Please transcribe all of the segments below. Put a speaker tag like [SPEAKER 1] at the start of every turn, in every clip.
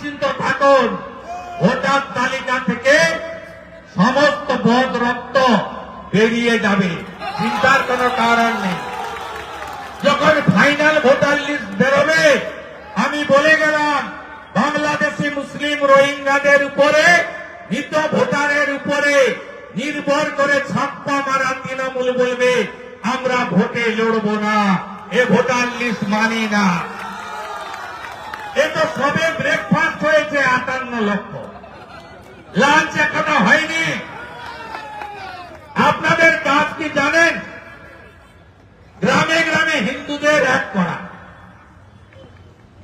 [SPEAKER 1] নিশ্চিন্ত থাকুন, ভোটার তালিকা থেকে সমস্ত বদ রক্ত বেরিয়ে যাবে, চিন্তার কোনো কারণ নেই। যখন ফাইনাল ভোটার লিস্ট বেরোবে, আমি বলে গেলাম বাংলাদেশি মুসলিম রোহিঙ্গাদের উপরে, মৃত ভোটারের উপরে নির্ভর করে ছাপ্পা মারা তৃণমূল বলবে আমরা ভোটে লড়ব না, এ ভোটার লিস্ট মানি না। এ তো সবে ব্রেকফাস্ট হয়েছে 58 লক্ষ, লাঞ্চ এখনো হয়নি। আপনাদের কাজ কি জানেন? গ্রামে গ্রামে হিন্দুদের এক করা,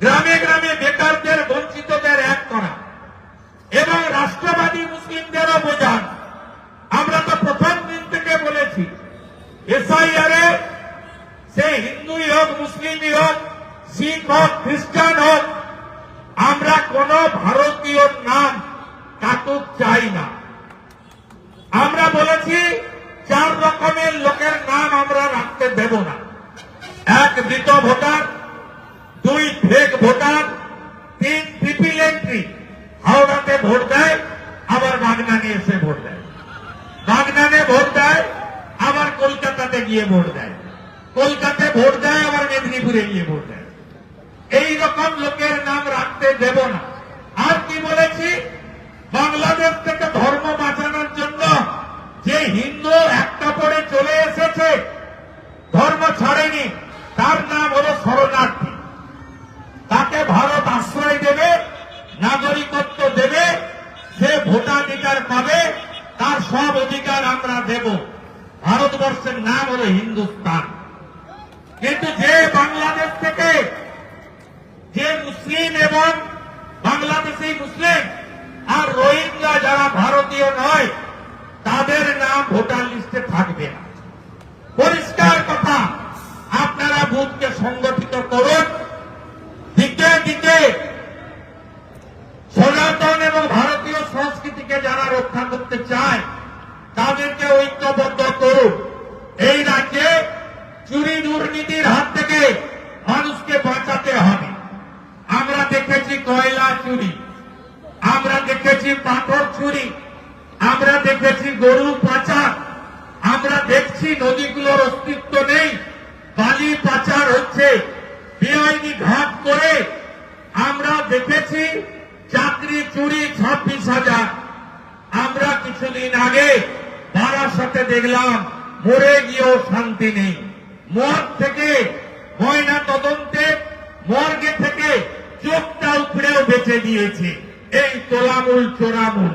[SPEAKER 1] গ্রামে গ্রামে বেকারদের বঞ্চিতদের এক করা এবং রাষ্ট্রবাদী মুসলিমদেরও বোঝান। আমরা তো প্রথম দিন থেকে বলেছি এসআইআর এ সে হিন্দুই হোক, মুসলিমই হোক, শিখ হোক, খ্রিস্টান হোক, আমরা কোন ভারতীয় নাম কাটুক চাই না। আমরা বলেছি 4 রকমের লোকের নাম আমরা রাখতে দেব না। 1 মৃত voter, 2 fake voter, 3 triple entry, হাওড়াতে ভোট দেয় আবার বাগনানে এসে ভোট দেয়, বাগনানে ভোট দেয় আবার কলকাতাতে গিয়ে ভোট দেয়, কলকাতায় ভোট দেয় আবার মেদিনীপুরে গিয়ে ভোট দেয়। এই রকম লোকের নাম রাখতে দেব না। আর কি বলেছি? বাংলাদেশ থেকে ধর্ম বাঁচানোর জন্য যে হিন্দু একটা পরে চলে এসেছে, ধর্ম ছাড়েনি, তার নাম হল শরণার্থী। তাকে ভারত আশ্রয় দেবে, নাগরিকত্ব দেবে, সে ভোটাধিকার পাবে, তার সব অধিকার আমরা দেব। ভারতবর্ষের নাম হল হিন্দুস্তান। কিন্তু যে বাংলাদেশ থেকে যে মুসলিম এবং বাংলাদেশি মুসলিম আর রোহিঙ্গা যারা ভারতীয় নয়, তাদের নাম ভোটার লিস্টে থাকবে না। পরিষ্কার কথা। আপনারা বুথকে সংগঠিত করুন, দিকে দিকে সনাতন এবং ভারতীয় সংস্কৃতিকে যারা রক্ষা করতে চায় তাদেরকে ঐক্যবদ্ধ করুন। এই রাজ্যে চুরি দুর্নীতির হাত থেকে মানুষকে বাঁচাতে হবে। আমরা দেখেছি কয়লা চুরি, আমরা দেখেছি পাথর চুরি, আমরা দেখেছি গরু পাচার, আমরা দেখছি নদীগুলোর অস্তিত্ব নেই, বালি পাচার হচ্ছে বেআইনি ঘাট করে। আমরা দেখেছি চাকরি চুরি 26,000। আমরা কিছুদিন আগে বারাসতে দেখলাম মরে গিয়েও শান্তি নেই। মর্গ থেকে ময়না তদন্তে মর্গে থেকে চোখটা উপড়েও বেঁচে দিয়েছে। এই তোলামূল চোরামূল।